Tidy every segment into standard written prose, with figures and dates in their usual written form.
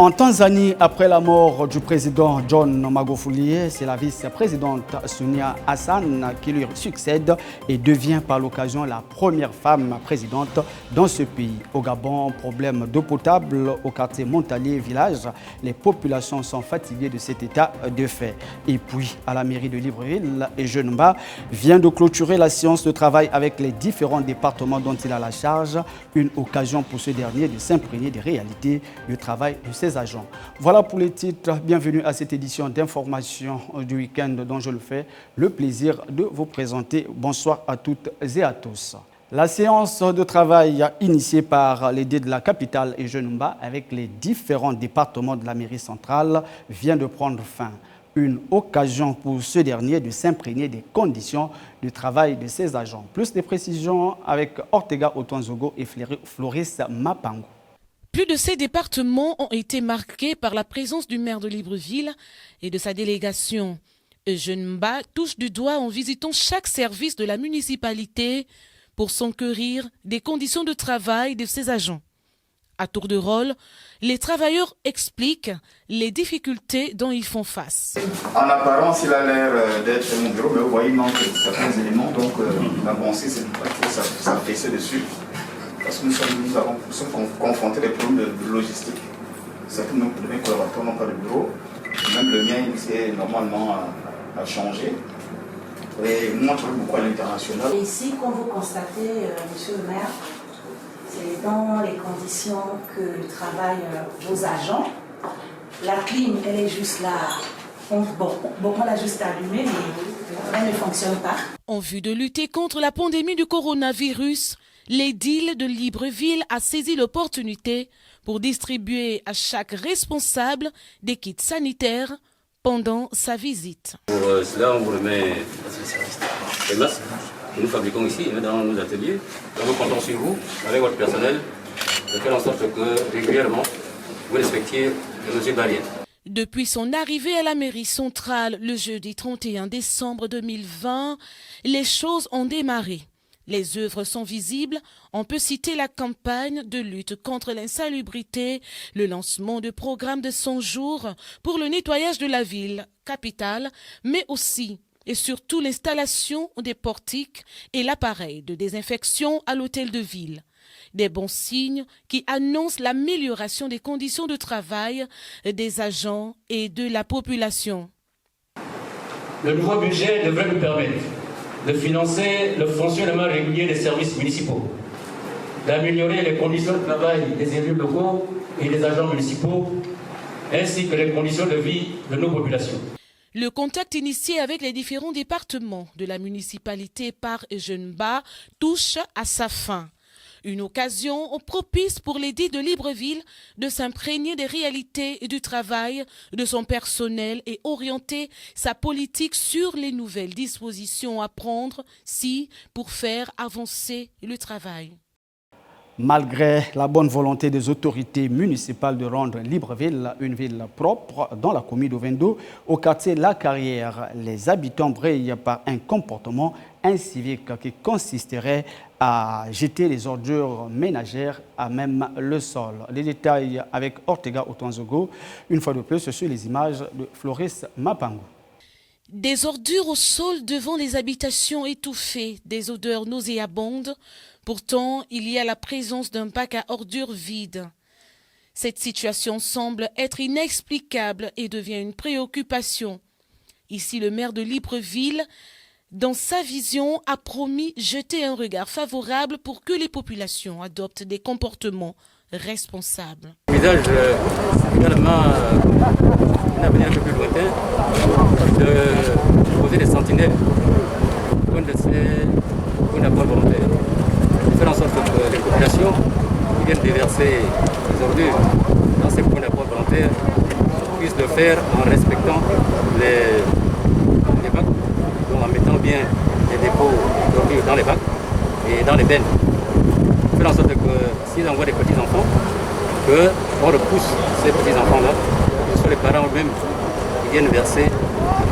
En Tanzanie, après la mort du président John Magufuli, c'est la vice-présidente Sonia Hassan qui lui succède et devient par l'occasion la première femme présidente dans ce pays. Au Gabon, problème d'eau potable au quartier Montalier Village. Les populations sont fatiguées de cet état de fait. Et puis, à la mairie de Libreville, Ejeunba vient de clôturer la séance de travail avec les différents départements dont il a la charge. Une occasion pour ce dernier de s'imprégner des réalités du travail de ses agents. Voilà pour les titres. Bienvenue à cette édition d'information du week-end dont je le fais le plaisir de vous présenter. Bonsoir à toutes et à tous. La séance de travail initiée par les dés de la capitale Ejeunba avec les différents départements de la mairie centrale vient de prendre fin. Une occasion pour ce dernier de s'imprégner des conditions de travail de ses agents. Plus de précisions avec Ortega Otonzogo et Floris Mapango. Plus de ces départements ont été marqués par la présence du maire de Libreville et de sa délégation. Ejeunba touche du doigt en visitant chaque service de la municipalité pour s'enquérir des conditions de travail de ses agents. À tour de rôle, les travailleurs expliquent les difficultés dont ils font face. En apparence, il a l'air d'être mon bureau, mais vous voyez, il manque certains éléments, donc la pensée, c'est de s'affaisser dessus. Parce que nous sommes confrontés à des problèmes de logistique. Certains de nos collaborateurs n'ont pas de bureau. Même le mien, il s'est normalement à changer. Et moi, je travaille beaucoup à l'international. Et ici, comme vous constatez, monsieur le maire, c'est dans les conditions que travaillent vos agents. La clim, elle est juste là. On l'a juste allumée, mais elle ne fonctionne pas. En vue de lutter contre la pandémie du coronavirus, l'édile de Libreville a saisi l'opportunité pour distribuer à chaque responsable des kits sanitaires pendant sa visite. Pour cela, on vous remet les masques que nous fabriquons ici dans nos ateliers. Nous comptons sur vous, avec votre personnel, de faire en sorte que régulièrement, vous respectiez les mesures barrières. Depuis son arrivée à la mairie centrale le jeudi 31 décembre 2020, les choses ont démarré. Les œuvres sont visibles. On peut citer la campagne de lutte contre l'insalubrité, le lancement de programmes de 100 jours pour le nettoyage de la ville capitale, mais aussi et surtout l'installation des portiques et l'appareil de désinfection à l'hôtel de ville. Des bons signes qui annoncent l'amélioration des conditions de travail des agents et de la population. Le nouveau budget devrait nous permettre de financer le fonctionnement régulier des services municipaux, d'améliorer les conditions de travail des élus locaux et des agents municipaux, ainsi que les conditions de vie de nos populations. Le contact initié avec les différents départements de la municipalité par Ejeunba touche à sa fin. Une occasion propice pour l'édile de Libreville de s'imprégner des réalités du travail de son personnel et orienter sa politique sur les nouvelles dispositions à prendre pour faire avancer le travail. Malgré la bonne volonté des autorités municipales de rendre Libreville une ville propre dans la commune d'Ovendo, au quartier La Carrière, les habitants brillent par un comportement incivique qui consisterait à jeter les ordures ménagères à même le sol. Les détails avec Ortega Otonzogo, une fois de plus sur les images de Floris Mapango. Des ordures au sol devant les habitations étouffées, des odeurs nauséabondes. Pourtant, il y a la présence d'un bac à ordures vide. Cette situation semble être inexplicable et devient une préoccupation. Ici, le maire de Libreville, dans sa vision, a promis jeter un regard favorable pour que les populations adoptent des comportements responsables. Envisage également un avenir un peu plus lointain de poser des sentinelles pour la bonne volonté. Faire en sorte que les populations qui viennent déverser les ordures dans ces points d'apport volontaire puissent le faire en respectant les bacs, donc en mettant bien les dépôts d'ordures dans les bacs et dans les bennes. Faire en sorte que s'ils envoient des petits-enfants, qu'on repousse ces petits-enfants-là, que ce soit les parents eux-mêmes qui viennent verser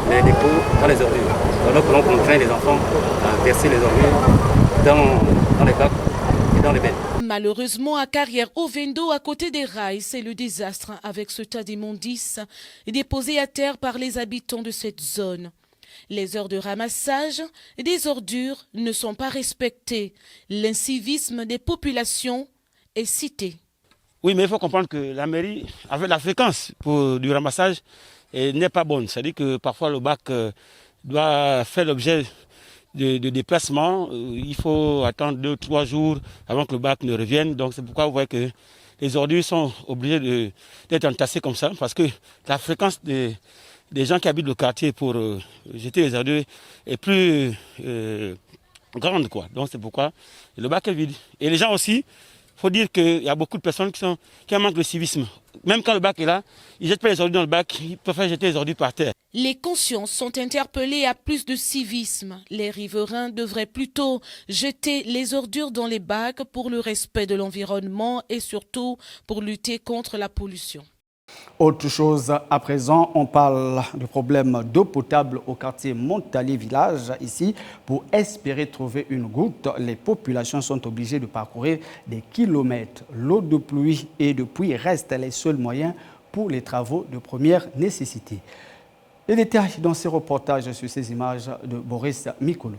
les dépôts dans les ordures. Alors que l'on contraint les enfants à verser les ordures dans les bacs et dans les bennes. Malheureusement, à Carrière-au-Vendo, à côté des rails, c'est le désastre avec ce tas d'immondices déposés à terre par les habitants de cette zone. Les heures de ramassage des ordures ne sont pas respectées. L'incivisme des populations est cité. Oui, mais il faut comprendre que la mairie, avec la fréquence du ramassage, n'est pas bonne. C'est-à-dire que parfois le bac doit faire l'objet de déplacement. Il faut attendre 2-3 jours avant que le bac ne revienne. Donc c'est pourquoi vous voyez que les ordures sont obligées d'être entassées comme ça, parce que la fréquence des gens qui habitent le quartier pour jeter les ordures est plus grande, quoi. Donc c'est pourquoi le bac est vide. Et les gens aussi, il faut dire qu'il y a beaucoup de personnes qui ont manque de civisme. Même quand le bac est là, ils ne jettent pas les ordures dans le bac, ils préfèrent jeter les ordures par terre. Les consciences sont interpellées à plus de civisme. Les riverains devraient plutôt jeter les ordures dans les bacs pour le respect de l'environnement et surtout pour lutter contre la pollution. Autre chose à présent, on parle du problème d'eau potable au quartier Montalier Village. Ici, pour espérer trouver une goutte, les populations sont obligées de parcourir des kilomètres. L'eau de pluie et de puits restent les seuls moyens pour les travaux de première nécessité. Les détails dans ce reportage sur ces images de Boris Mikolo.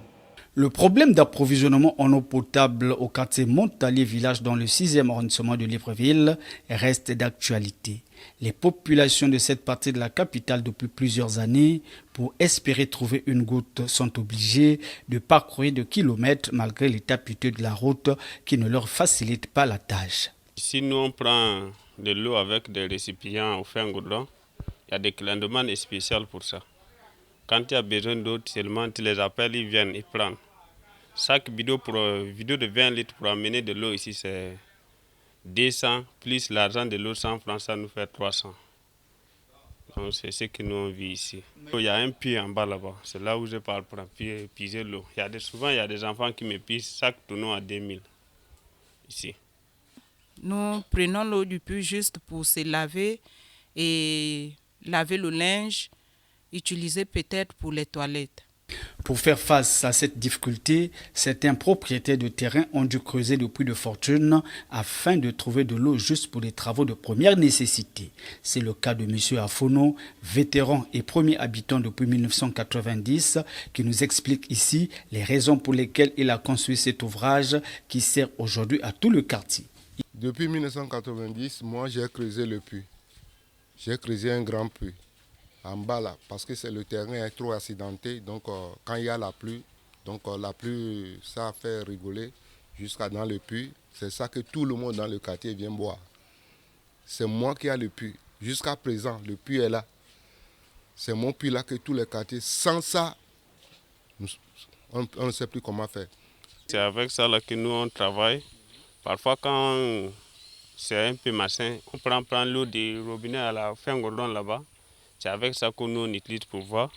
Le problème d'approvisionnement en eau potable au quartier Montalier Village dans le 6e arrondissement de Libreville reste d'actualité. Les populations de cette partie de la capitale depuis plusieurs années, pour espérer trouver une goutte, sont obligées de parcourir des kilomètres malgré l'état piteux de la route qui ne leur facilite pas la tâche. Ici, nous on prend de l'eau avec des récipients au fin goudron. Il y a des demandes spéciales pour ça. Quand il y a besoin d'eau, seulement tu les appelles, ils viennent, ils prennent. Chaque vidéo de 20 litres pour amener de l'eau ici, c'est 200, plus l'argent de l'eau 100 francs, ça nous fait 300. Donc c'est ce que nous on vit ici. Il y a un puits en bas là-bas, c'est là où je parle pour puiser l'eau. Souvent, il y a des enfants qui me pissent chaque tonneau à 2000 ici. Nous prenons l'eau du puits juste pour se laver et laver le linge, utiliser peut-être pour les toilettes. Pour faire face à cette difficulté, certains propriétaires de terrain ont dû creuser des puits de fortune afin de trouver de l'eau juste pour les travaux de première nécessité. C'est le cas de M. Afono, vétéran et premier habitant depuis 1990, qui nous explique ici les raisons pour lesquelles il a construit cet ouvrage qui sert aujourd'hui à tout le quartier. Depuis 1990, moi j'ai creusé le puits. J'ai creusé un grand puits en bas là, parce que le terrain est trop accidenté. Donc quand il y a la pluie, ça fait rigoler jusqu'à dans le puits. C'est ça que tout le monde dans le quartier vient boire. C'est moi qui ai le puits. Jusqu'à présent, le puits est là. C'est mon puits là que tous les quartiers, sans ça, on ne sait plus comment faire. C'est avec ça là que nous on travaille. Parfois quand c'est un peu machin, on prend l'eau du robinet à la fin gourdon là-bas. C'est avec ça que nous on utilise pour voir.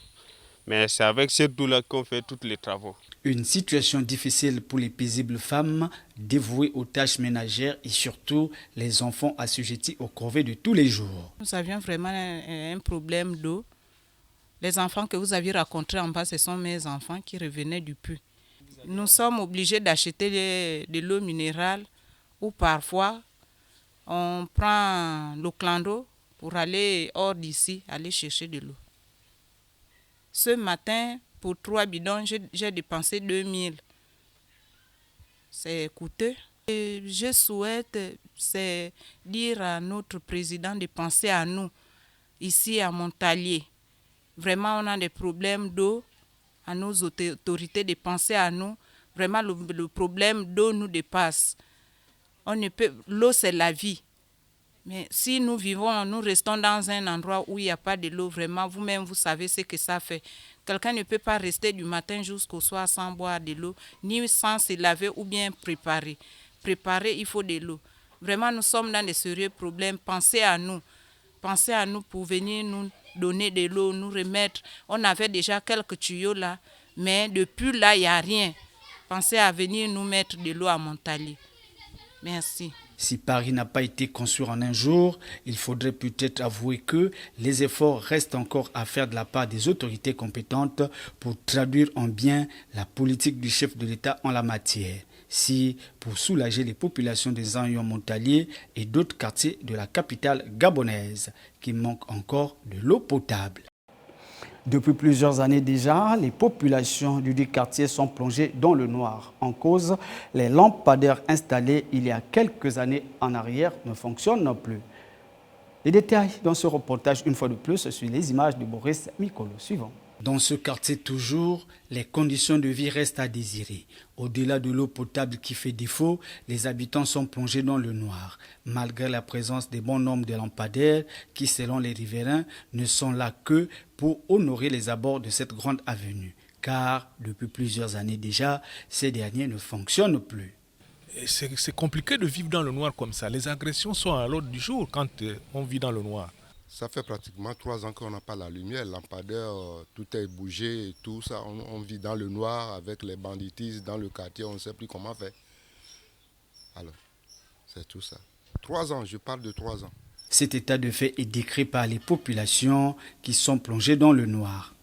Mais c'est avec cette eau-là qu'on fait tous les travaux. Une situation difficile pour les paisibles femmes dévouées aux tâches ménagères et surtout les enfants assujettis aux corvées de tous les jours. Nous avions vraiment un problème d'eau. Les enfants que vous aviez rencontrés en bas, ce sont mes enfants qui revenaient du puits. Nous sommes obligés d'acheter de l'eau minérale ou parfois on prend le clando pour aller hors d'ici, aller chercher de l'eau. Ce matin, pour 3 bidons, j'ai dépensé 2000. C'est coûteux. Et je souhaite dire à notre président de penser à nous, ici à Montalier. Vraiment, on a des problèmes d'eau, à nos autorités de penser à nous. Vraiment, le problème d'eau nous dépasse. L'eau, c'est la vie. Mais si nous restons dans un endroit où il n'y a pas de l'eau, vraiment, vous-même, vous savez ce que ça fait. Quelqu'un ne peut pas rester du matin jusqu'au soir sans boire de l'eau, ni sans se laver ou bien préparer. Préparer, il faut de l'eau. Vraiment, nous sommes dans de sérieux problèmes. Pensez à nous. Pensez à nous pour venir nous donner de l'eau, nous remettre. On avait déjà quelques tuyaux là, mais depuis là, il n'y a rien. Pensez à venir nous mettre de l'eau à Montalier. Merci. Si Paris n'a pas été construit en un jour, il faudrait peut-être avouer que les efforts restent encore à faire de la part des autorités compétentes pour traduire en bien la politique du chef de l'État en la matière. Si pour soulager les populations des Anyons Montalier et d'autres quartiers de la capitale gabonaise qui manquent encore de l'eau potable. Depuis plusieurs années déjà, les populations du dit quartier sont plongées dans le noir. En cause, les lampadaires installés il y a quelques années en arrière ne fonctionnent plus. Les détails dans ce reportage, une fois de plus, sur les images de Boris Mikolo. Suivant. Dans ce quartier toujours, les conditions de vie restent à désirer. Au-delà de l'eau potable qui fait défaut, les habitants sont plongés dans le noir, malgré la présence des bons nombres de lampadaires qui, selon les riverains, ne sont là que pour honorer les abords de cette grande avenue. Car, depuis plusieurs années déjà, ces derniers ne fonctionnent plus. C'est compliqué de vivre dans le noir comme ça. Les agressions sont à l'ordre du jour quand on vit dans le noir. Ça fait pratiquement 3 ans qu'on n'a pas la lumière. Lampadaire, tout est bougé et tout ça. On vit dans le noir avec les banditistes dans le quartier. On ne sait plus comment faire. Alors, c'est tout ça. 3 ans, je parle de 3 ans. Cet état de fait est décrit par les populations qui sont plongées dans le noir.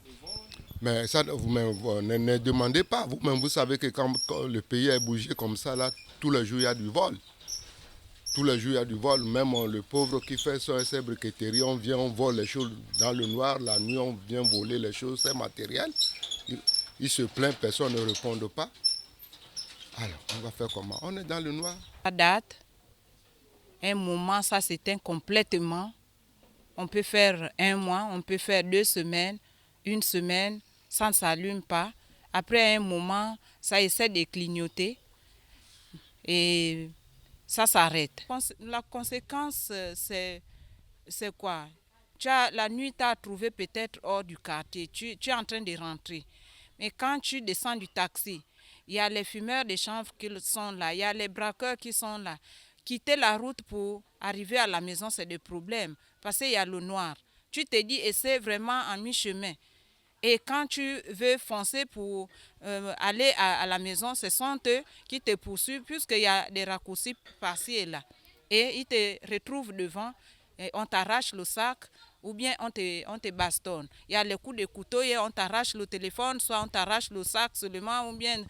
Mais ça, vous-même, ne demandez pas. Vous-même, vous savez que quand le pays est bougé comme ça, là, tous les jours, il y a du vol. Tous les jours, il y a du vol. Même le pauvre qui fait ses briqueteries, on vient, on vole les choses dans le noir. La nuit, on vient voler les choses, c'est matériel. Il se plaint, personne ne répond pas. Alors, on va faire comment? On est dans le noir. À date, un moment, ça s'éteint complètement. On peut faire 1 mois, on peut faire 2 semaines, 1 semaine, ça ne s'allume pas. Après un moment, ça essaie de clignoter et ça s'arrête. La conséquence, c'est quoi? La nuit, tu as trouvé peut-être hors du quartier, tu es en train de rentrer. Mais quand tu descends du taxi, il y a les fumeurs de chanvre qui sont là, il y a les braqueurs qui sont là. Quitter la route pour arriver à la maison, c'est des problèmes parce qu'il y a le noir. Tu te dis, et c'est vraiment en mi-chemin. Et quand tu veux foncer pour aller à la maison, ce sont eux qui te poursuivent puisqu'il y a des raccourcis par-ci et là. Et ils te retrouvent devant, et on t'arrache le sac ou bien on te bastonne. Il y a les coups de couteau et on t'arrache le téléphone, soit on t'arrache le sac seulement ou bien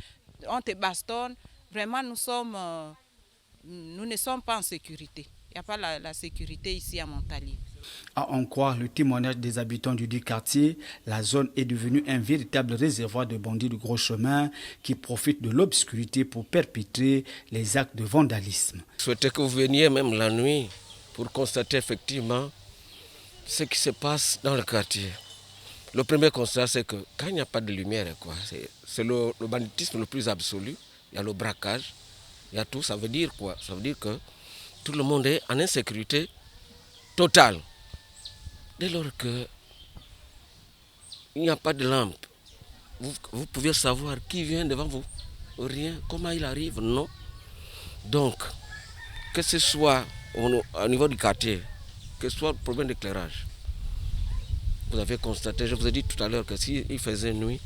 on te bastonne. Vraiment, nous ne sommes pas en sécurité. Il n'y a pas la sécurité ici à Montalier. À en croire le témoignage des habitants du dit quartier, la zone est devenue un véritable réservoir de bandits de gros chemin qui profitent de l'obscurité pour perpétrer les actes de vandalisme. Je souhaitais que vous veniez même la nuit pour constater effectivement ce qui se passe dans le quartier. Le premier constat, c'est que quand il n'y a pas de lumière, c'est le banditisme le plus absolu. Il y a le braquage, il y a tout. Ça veut dire quoi? Ça veut dire que tout le monde est en insécurité totale. Dès lors qu'il n'y a pas de lampe, vous pouvez savoir qui vient devant vous. Rien. Comment il arrive? Non. Donc, que ce soit au niveau du quartier, que ce soit le problème d'éclairage, vous avez constaté, je vous ai dit tout à l'heure que s'il faisait nuit,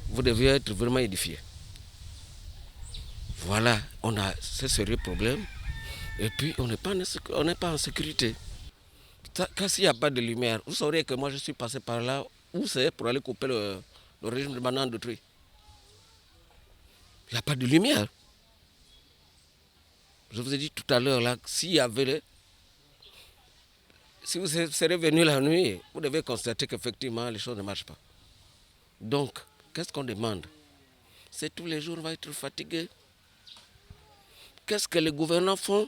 vous deviez être vraiment édifié. Voilà, on a ce sérieux problème et puis on n'est pas en sécurité. Quand s'il n'y a pas de lumière, vous saurez que moi je suis passé par là, où c'est pour aller couper le régime de banane de truie. Il n'y a pas de lumière. Je vous ai dit tout à l'heure, là, s'il y avait... Si vous serez venu la nuit, vous devez constater qu'effectivement les choses ne marchent pas. Donc, qu'est-ce qu'on demande? C'est tous les jours on va être fatigué. Qu'est-ce que les gouvernants font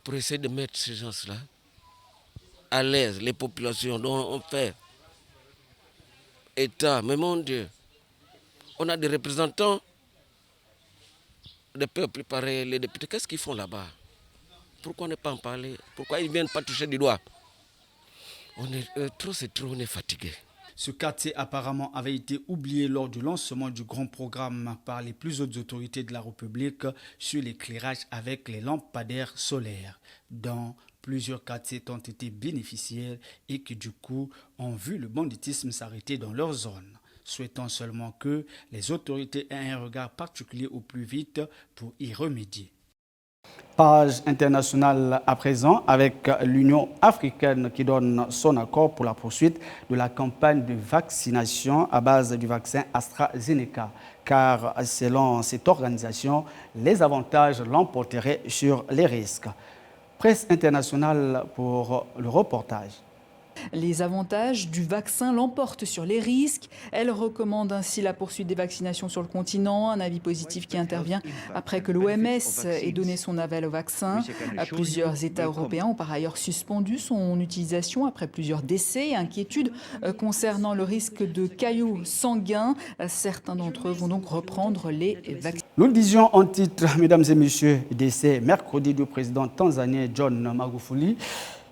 pour essayer de mettre ces gens-là à l'aise, les populations dont on fait État? Mais mon Dieu, on a des représentants des peuples pareils, les députés. Qu'est-ce qu'ils font là-bas? Pourquoi ne pas en parler? Pourquoi ils ne viennent pas toucher du doigt? On est on est fatigué. Ce quartier apparemment avait été oublié lors du lancement du grand programme par les plus hautes autorités de la République sur l'éclairage avec les lampadaires solaires, dont plusieurs quartiers ont été bénéficiaires et qui du coup ont vu le banditisme s'arrêter dans leur zone. Souhaitons seulement que les autorités aient un regard particulier au plus vite pour y remédier. Page internationale à présent avec l'Union africaine qui donne son accord pour la poursuite de la campagne de vaccination à base du vaccin AstraZeneca. Car selon cette organisation, les avantages l'emporteraient sur les risques. Presse internationale pour le reportage. Les avantages du vaccin l'emportent sur les risques. Elle recommande ainsi la poursuite des vaccinations sur le continent, un avis positif qui intervient après que l'OMS ait donné son aval au vaccin. Plusieurs États européens ont par ailleurs suspendu son utilisation après plusieurs décès et inquiétudes concernant le risque de caillots sanguins. Certains d'entre eux vont donc reprendre les vaccins. Nous le disions en titre, mesdames et messieurs, décès mercredi du président tanzanien John Magufuli.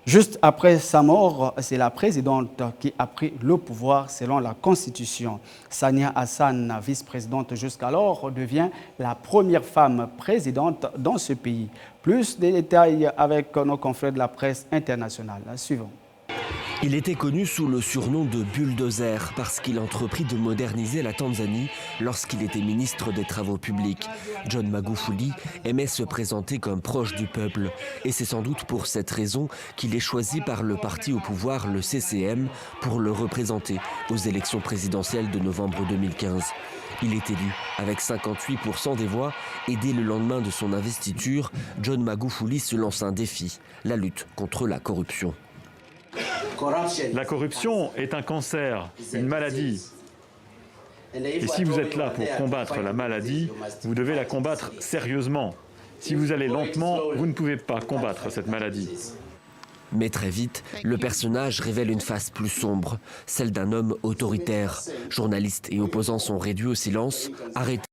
Juste après sa mort, c'est la présidente qui a pris le pouvoir selon la Constitution. Samia Hassan, vice-présidente jusqu'alors, devient la première femme présidente dans ce pays. Plus de détails avec nos confrères de la presse internationale. Suivons. Il était connu sous le surnom de bulldozer parce qu'il entreprit de moderniser la Tanzanie lorsqu'il était ministre des Travaux publics. John Magufuli aimait se présenter comme proche du peuple et c'est sans doute pour cette raison qu'il est choisi par le parti au pouvoir, le CCM, pour le représenter aux élections présidentielles de novembre 2015. Il est élu avec 58% des voix et dès le lendemain de son investiture, John Magufuli se lance un défi, la lutte contre la corruption. La corruption est un cancer, une maladie. Et si vous êtes là pour combattre la maladie, vous devez la combattre sérieusement. Si vous allez lentement, vous ne pouvez pas combattre cette maladie. Mais très vite, le personnage révèle une face plus sombre, celle d'un homme autoritaire. Journalistes et opposants sont réduits au silence, arrêtés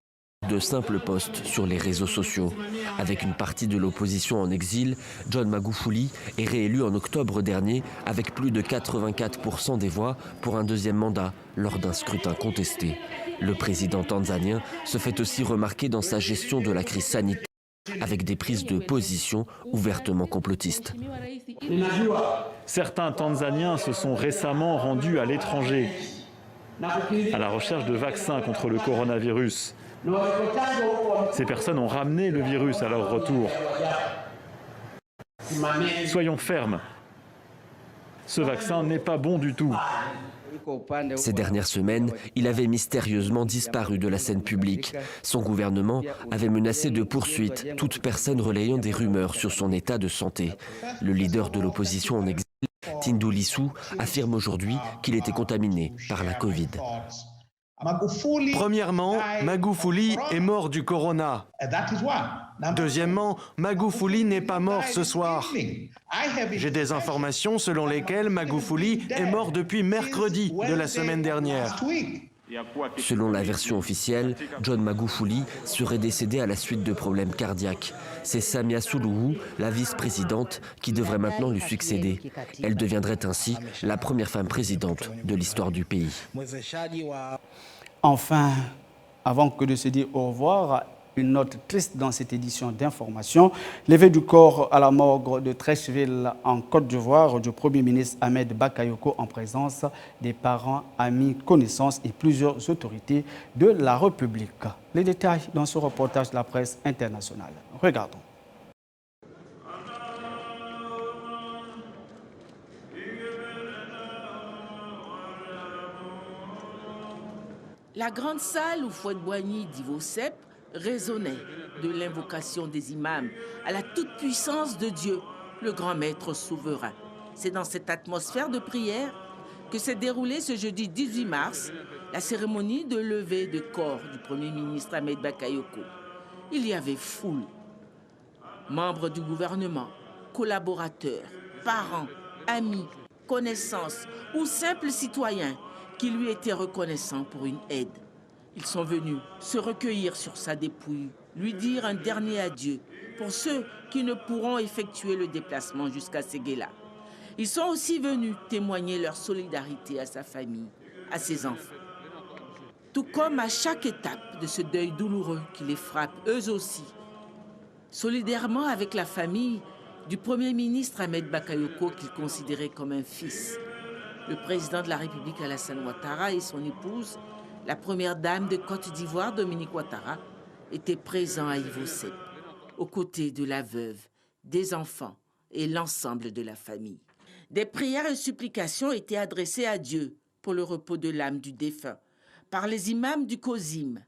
de simples posts sur les réseaux sociaux. Avec une partie de l'opposition en exil, John Magufuli est réélu en octobre dernier avec plus de 84% des voix pour un deuxième mandat lors d'un scrutin contesté. Le président tanzanien se fait aussi remarquer dans sa gestion de la crise sanitaire avec des prises de position ouvertement complotistes. Certains Tanzaniens se sont récemment rendus à l'étranger à la recherche de vaccins contre le coronavirus. Ces personnes ont ramené le virus à leur retour. Soyons fermes. Ce vaccin n'est pas bon du tout. Ces dernières semaines, il avait mystérieusement disparu de la scène publique. Son gouvernement avait menacé de poursuite toute personne relayant des rumeurs sur son état de santé. Le leader de l'opposition en exil, Tundu Lissu, affirme aujourd'hui qu'il était contaminé par la Covid. Premièrement, Magufuli est mort du corona. Deuxièmement, Magufuli n'est pas mort ce soir. J'ai des informations selon lesquelles Magufuli est mort depuis mercredi de la semaine dernière. Selon la version officielle, John Magufuli serait décédé à la suite de problèmes cardiaques. C'est Samia Suluhu, la vice-présidente, qui devrait maintenant lui succéder. Elle deviendrait ainsi la première femme présidente de l'histoire du pays. Enfin, avant que de se dire au revoir, une note triste dans cette édition d'information. Levée du corps à la morgue de Treichville en Côte d'Ivoire du Premier ministre Ahmed Bakayoko en présence des parents, amis, connaissances et plusieurs autorités de la République. Les détails dans ce reportage de la presse internationale. Regardons. La grande salle où Fouad-Boigny d'Ivosep résonnait de l'invocation des imams à la toute-puissance de Dieu, le grand maître souverain. C'est dans cette atmosphère de prière que s'est déroulée ce jeudi 18 mars la cérémonie de levée de corps du Premier ministre Ahmed Bakayoko. Il y avait foule, membres du gouvernement, collaborateurs, parents, amis, connaissances ou simples citoyens qui lui étaient reconnaissants pour une aide. Ils sont venus se recueillir sur sa dépouille, lui dire un dernier adieu pour ceux qui ne pourront effectuer le déplacement jusqu'à Séguéla. Ils sont aussi venus témoigner leur solidarité à sa famille, à ses enfants. Tout comme à chaque étape de ce deuil douloureux qui les frappe eux aussi, solidairement avec la famille du Premier ministre Ahmed Bakayoko qu'ils considéraient comme un fils. Le président de la République Alassane Ouattara et son épouse, la première dame de Côte d'Ivoire, Dominique Ouattara, étaient présents à Ivosep. aux côtés de la veuve, des enfants et l'ensemble de la famille. Des prières et supplications étaient adressées à Dieu pour le repos de l'âme du défunt par les imams du Kozim.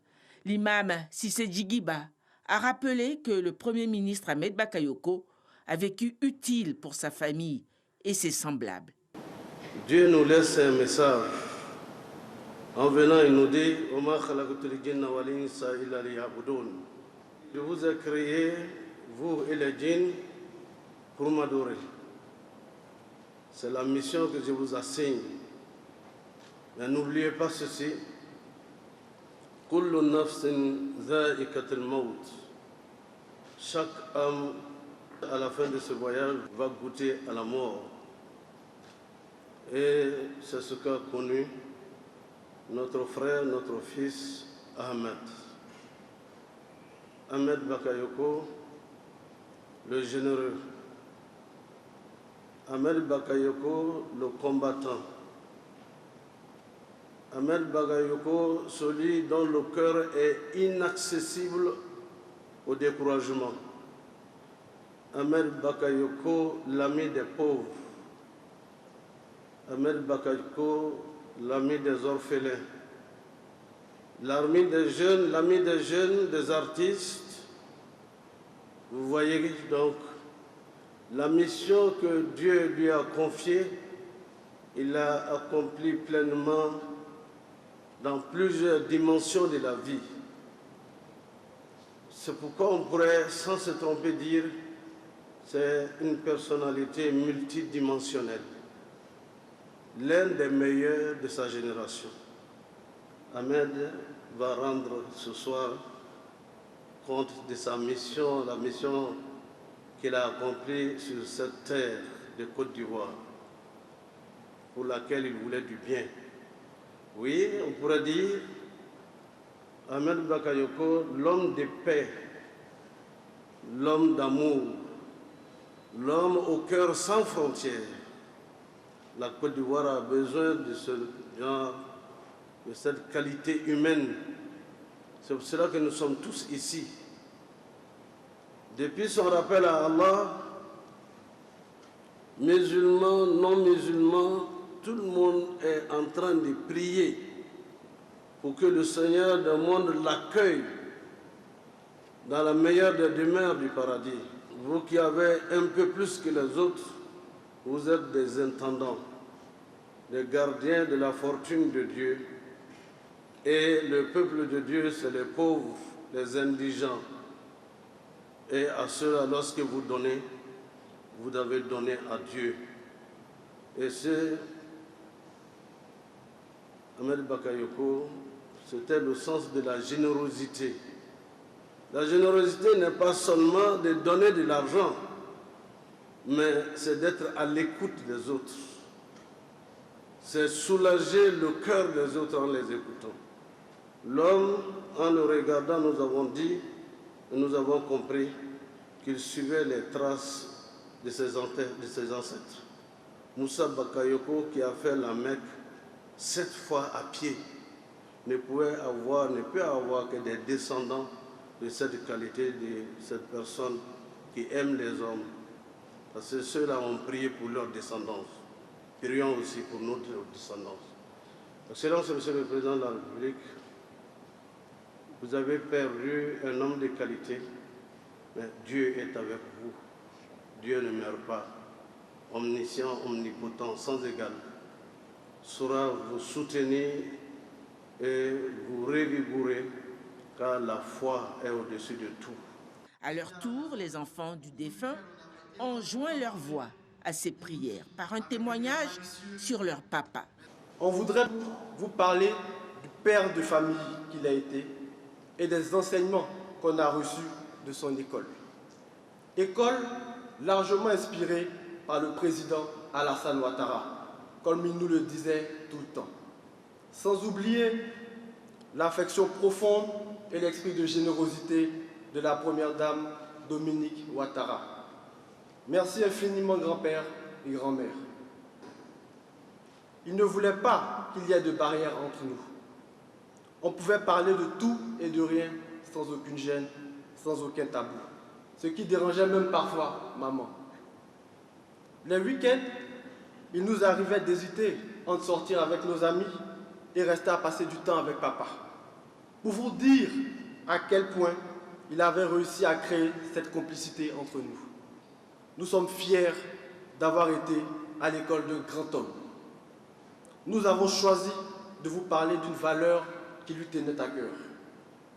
L'imam Cissé Djigiba a rappelé que le Premier ministre Ahmed Bakayoko a vécu utile pour sa famille et ses semblables. Dieu nous laisse un message. En venant, il nous dit « Je vous ai créé, vous et les djinns, pour m'adorer. C'est la mission que je vous assigne. Mais n'oubliez pas ceci. Kullu nafsin za'iqatul maut. Chaque âme, à la fin de ce voyage, va goûter à la mort. Et c'est ce qu'a connu notre frère, notre fils, Ahmed. Ahmed Bakayoko, le généreux. Ahmed Bakayoko, le combattant. Ahmed Bakayoko, celui dont le cœur est inaccessible au découragement. Ahmed Bakayoko, l'ami des pauvres. Ahmed Bakayoko, l'ami des orphelins. L'ami des jeunes, des artistes. Vous voyez donc la mission que Dieu lui a confiée, il l'a accomplie pleinement dans plusieurs dimensions de la vie. C'est pourquoi on pourrait, sans se tromper, dire c'est une personnalité multidimensionnelle, l'un des meilleurs de sa génération. Ahmed va rendre ce soir compte de sa mission, la mission qu'il a accomplie sur cette terre de Côte d'Ivoire, pour laquelle il voulait du bien. Oui, on pourrait dire Ahmed Bakayoko, l'homme de paix, l'homme d'amour, l'homme au cœur sans frontières. La Côte d'Ivoire a besoin de ce genre, de cette qualité humaine. C'est pour cela que nous sommes tous ici. Depuis son rappel à Allah, musulmans, non-musulmans, tout le monde est en train de prier pour que le Seigneur du monde l'accueille dans la meilleure des demeures du paradis. Vous qui avez un peu plus que les autres, vous êtes des intendants, des gardiens de la fortune de Dieu. Et le peuple de Dieu, c'est les pauvres, les indigents. Et à ceux-là, lorsque vous donnez, vous devez donner à Dieu. Et c'est Ahmed Bakayoko, c'était le sens de la générosité. La générosité n'est pas seulement de donner de l'argent, mais c'est d'être à l'écoute des autres. C'est soulager le cœur des autres en les écoutant. L'homme, en le regardant, nous avons dit, nous avons compris qu'il suivait les traces de ses ancêtres. Moussa Bakayoko, qui a fait la Mecque 7 fois à pied, ne peut avoir que des descendants de cette qualité, de cette personne qui aime les hommes. Parce que ceux-là ont prié pour leur descendance. Prions aussi pour notre descendance. Excellence, Monsieur le Président de la République, vous avez perdu un homme de qualité, mais Dieu est avec vous. Dieu ne meurt pas. Omniscient, omnipotent, sans égal, saura vous soutenir et vous revigorer, car la foi est au-dessus de tout. À leur tour, les enfants du défunt ont joint leur voix à ces prières par un témoignage sur leur papa. On voudrait vous parler du père de famille qu'il a été et des enseignements qu'on a reçus de son école. École largement inspirée par le président Alassane Ouattara, comme il nous le disait tout le temps. Sans oublier l'affection profonde et l'esprit de générosité de la première dame Dominique Ouattara. Merci infiniment grand-père et grand-mère. Il ne voulait pas qu'il y ait de barrière entre nous. On pouvait parler de tout et de rien sans aucune gêne, sans aucun tabou. ce qui dérangeait même parfois maman. Les week-ends, il nous arrivait d'hésiter entre sortir avec nos amis et rester à passer du temps avec papa. Pour vous dire à quel point il avait réussi à créer cette complicité entre nous. Nous sommes fiers d'avoir été à l'école de grand homme. Nous avons choisi de vous parler d'une valeur qui lui tenait à cœur,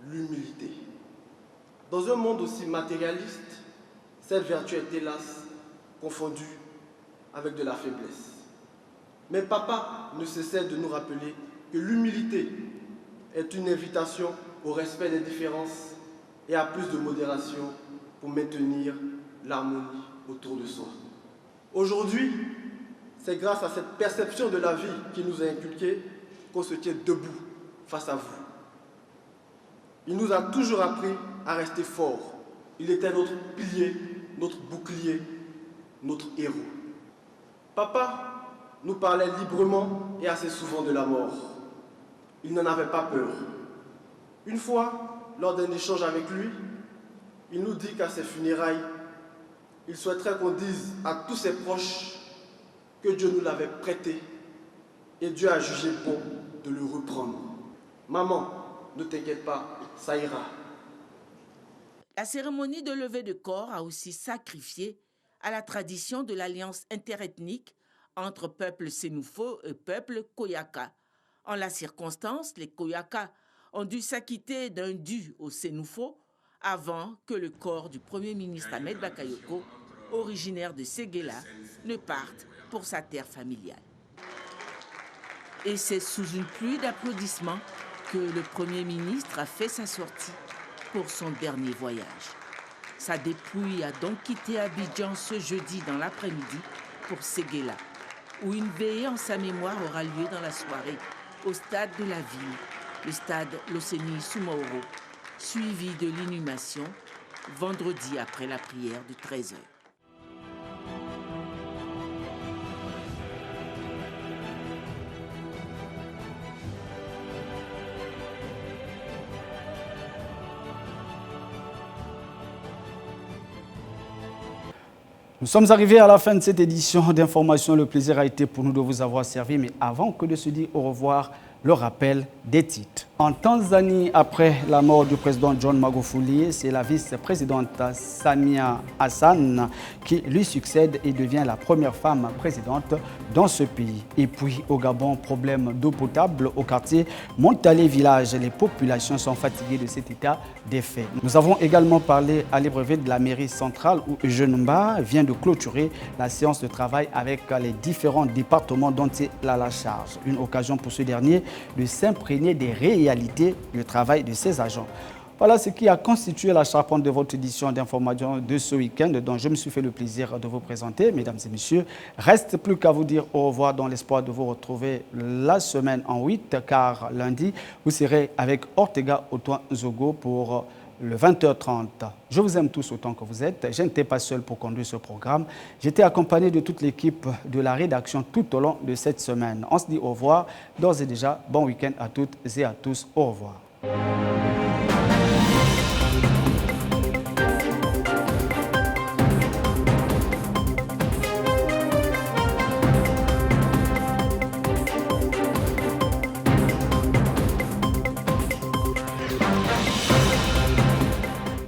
l'humilité. Dans un monde aussi matérialiste, cette vertu est hélas confondue avec de la faiblesse. Mais papa ne cessait de nous rappeler que l'humilité est une invitation au respect des différences et à plus de modération pour maintenir l'harmonie autour de soi. Aujourd'hui, c'est grâce à cette perception de la vie qui nous a inculqués qu'on se tient debout face à vous. Il nous a toujours appris à rester forts. Il était notre pilier, notre bouclier, notre héros. Papa nous parlait librement et assez souvent de la mort. Il n'en avait pas peur. Une fois, lors d'un échange avec lui, il nous dit qu'à ses funérailles, il souhaiterait qu'on dise à tous ses proches que Dieu nous l'avait prêté et Dieu a jugé bon de le reprendre. Maman, ne t'inquiète pas, ça ira. La cérémonie de levée de corps a aussi sacrifié à la tradition de l'alliance interethnique entre peuple Sénoufo et peuple Koyaka. En la circonstance, les Koyaka ont dû s'acquitter d'un dû aux Sénoufo avant que le corps du Premier ministre Ahmed Bakayoko, originaire de Séguéla, ne parte pour sa terre familiale. Et c'est sous une pluie d'applaudissements que le Premier ministre a fait sa sortie pour son dernier voyage. Sa dépouille a donc quitté Abidjan ce jeudi dans l'après-midi pour Séguéla, où une veillée en sa mémoire aura lieu dans la soirée au stade de la ville, le stade Loseni Soumaoro, suivi de l'inhumation vendredi après la prière de 13h. Nous sommes arrivés à la fin de cette édition d'information. Le plaisir a été pour nous de vous avoir servi. Mais avant que de se dire au revoir, le rappel des titres. En Tanzanie, après la mort du président John Magufuli, c'est la vice-présidente Samia Hassan qui lui succède et devient la première femme présidente dans ce pays. Et puis au Gabon, problème d'eau potable au quartier Montalé Village. Les populations sont fatiguées de cet état des faits. Nous avons également parlé à Libreville de la mairie centrale où Eugène Mba vient de clôturer la séance de travail avec les différents départements dont il a la charge. Une occasion pour ce dernier de s'imprégner des réalités du travail de ses agents. Voilà ce qui a constitué la charpente de votre édition d'information de ce week-end dont je me suis fait le plaisir de vous présenter. Mesdames et messieurs, reste plus qu'à vous dire au revoir dans l'espoir de vous retrouver la semaine en 8, car lundi, vous serez avec Ortega Otoin Zogo pour le 20h30. Je vous aime tous autant que vous êtes. Je n'étais pas seul pour conduire ce programme. J'étais accompagné de toute l'équipe de la rédaction tout au long de cette semaine. On se dit au revoir. D'ores et déjà, bon week-end à toutes et à tous. Au revoir.